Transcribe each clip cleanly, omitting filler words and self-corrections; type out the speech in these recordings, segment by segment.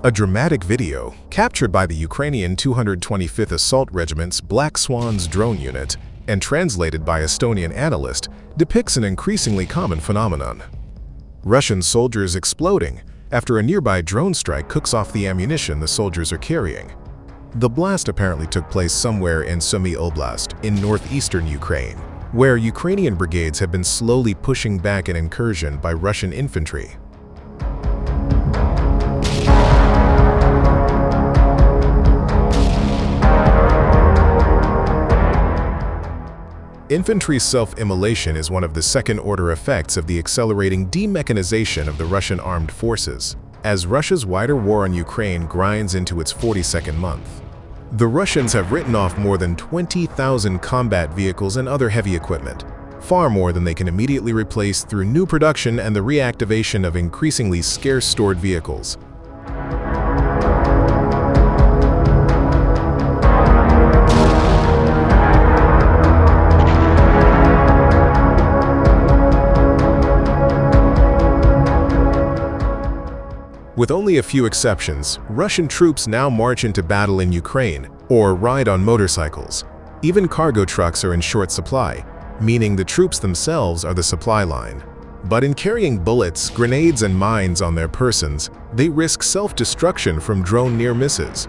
A dramatic video, captured by the Ukrainian 225th Assault Regiment's Black Swans drone unit and translated by Estonian analyst, depicts an increasingly common phenomenon. Russian soldiers exploding after a nearby drone strike cooks off the ammunition the soldiers are carrying. The blast apparently took place somewhere in Sumy Oblast in northeastern Ukraine, where Ukrainian brigades have been slowly pushing back an incursion by Russian infantry. Infantry self-immolation is one of the second-order effects of the accelerating demechanization of the Russian armed forces, as Russia's wider war on Ukraine grinds into its 42nd month. The Russians have written off more than 20,000 combat vehicles and other heavy equipment, far more than they can immediately replace through new production and the reactivation of increasingly scarce stored vehicles. With only a few exceptions, Russian troops now march into battle in Ukraine or ride on motorcycles. Even cargo trucks are in short supply, meaning the troops themselves are the supply line. But in carrying bullets, grenades, and mines on their persons, they risk self-destruction from drone near misses.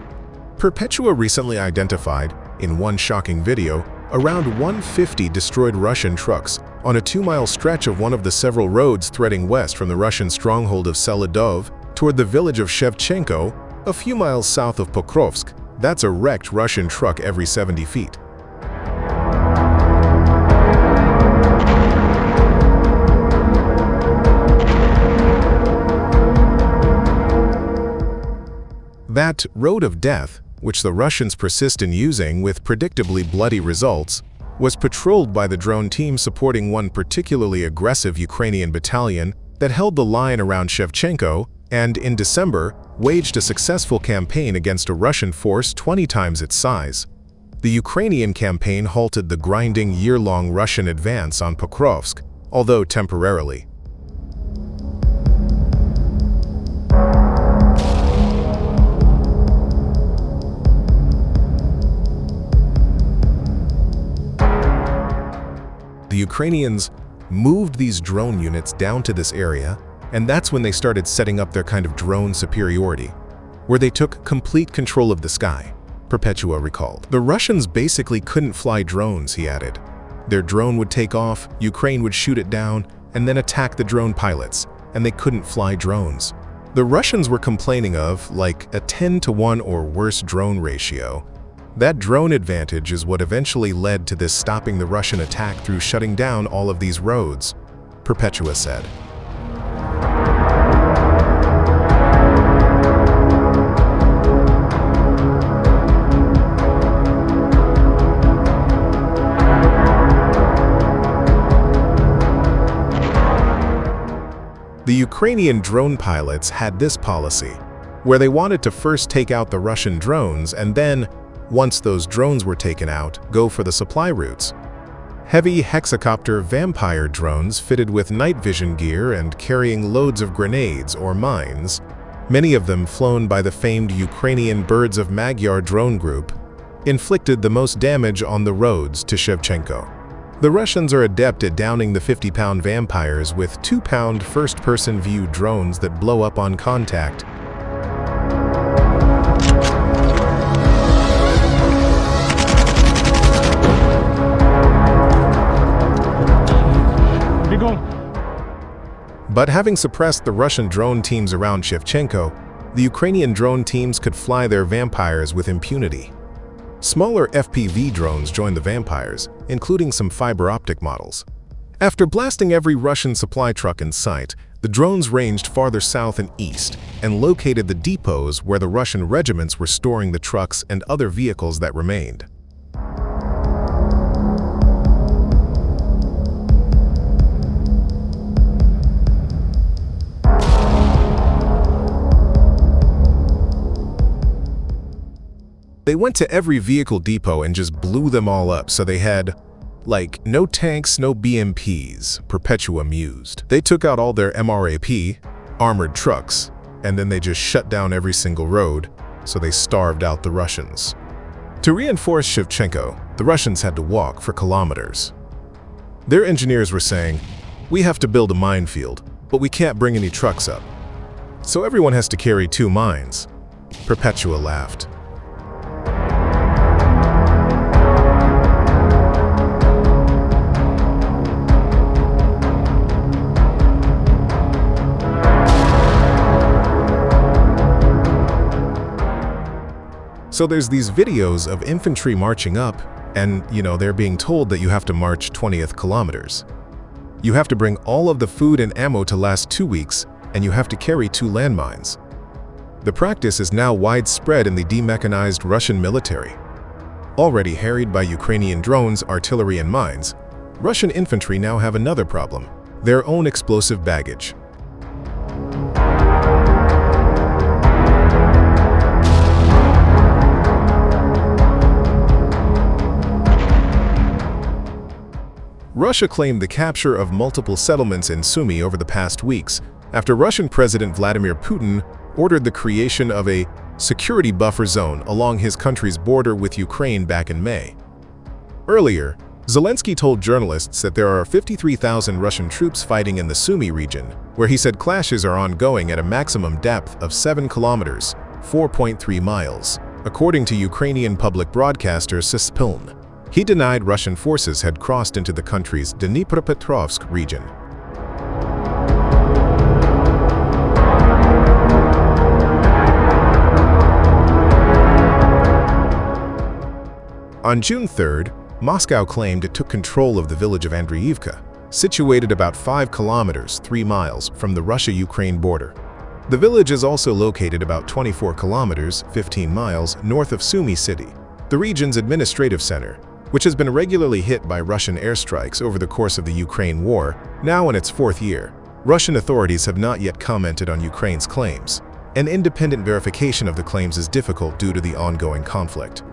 Perpetua recently identified, in one shocking video, around 150 destroyed Russian trucks on a 2-mile stretch of one of the several roads threading west from the Russian stronghold of Seladov toward the village of Shevchenko, a few miles south of Pokrovsk. That's a wrecked Russian truck every 70 feet. That road of death, which the Russians persist in using with predictably bloody results, was patrolled by the drone team supporting one particularly aggressive Ukrainian battalion that held the line around Shevchenko and, in December, waged a successful campaign against a Russian force 20 times its size. The Ukrainian campaign halted the grinding year-long Russian advance on Pokrovsk, although temporarily. The Ukrainians moved these drone units down to this area, and that's when they started setting up their kind of drone superiority, where they took complete control of the sky, Perpetua recalled. The Russians basically couldn't fly drones, he added. Their drone would take off, Ukraine would shoot it down, and then attack the drone pilots, and they couldn't fly drones. The Russians were complaining of, like, a 10-to-1 or worse drone ratio. That drone advantage is what eventually led to this stopping the Russian attack through shutting down all of these roads, Perpetua said. The Ukrainian drone pilots had this policy, where they wanted to first take out the Russian drones and then, once those drones were taken out, go for the supply routes. Heavy hexacopter Vampire drones fitted with night vision gear and carrying loads of grenades or mines, many of them flown by the famed Ukrainian Birds of Magyar drone group, inflicted the most damage on the roads to Shevchenko. The Russians are adept at downing the 50-pound Vampires with 2-pound first-person view drones that blow up on contact. But having suppressed the Russian drone teams around Shevchenko, the Ukrainian drone teams could fly their Vampires with impunity. Smaller FPV drones joined the Vampires, including some fiber optic models. After blasting every Russian supply truck in sight, the drones ranged farther south and east and located the depots where the Russian regiments were storing the trucks and other vehicles that remained. They went to every vehicle depot and just blew them all up, so they had, like, no tanks, no BMPs, Perpetua mused. They took out all their MRAP, armored trucks, and then they just shut down every single road, so they starved out the Russians. To reinforce Shevchenko, the Russians had to walk for kilometers. Their engineers were saying, "We have to build a minefield, but we can't bring any trucks up. So everyone has to carry 2 mines." Perpetua laughed. So there's these videos of infantry marching up, and they're being told that you have to march 20th kilometers. You have to bring all of the food and ammo to last 2 weeks, and you have to carry 2 landmines. The practice is now widespread in the demechanized Russian military. Already harried by Ukrainian drones, artillery, and mines, Russian infantry now have another problem: their own explosive baggage. Russia claimed the capture of multiple settlements in Sumy over the past weeks after Russian President Vladimir Putin ordered the creation of a security buffer zone along his country's border with Ukraine back in May. Earlier, Zelensky told journalists that there are 53,000 Russian troops fighting in the Sumy region, where he said clashes are ongoing at a maximum depth of 7 kilometers, 4.3 miles, according to Ukrainian public broadcaster Suspiln. He denied Russian forces had crossed into the country's Dnipropetrovsk region. On June 3rd, Moscow claimed it took control of the village of Andriivka, situated about 5 kilometers, 3 miles from the Russia-Ukraine border. The village is also located about 24 kilometers, 15 miles north of Sumy city, the region's administrative center, which has been regularly hit by Russian airstrikes over the course of the Ukraine war, now in its 4th year. Russian authorities have not yet commented on Ukraine's claims. An independent verification of the claims is difficult due to the ongoing conflict.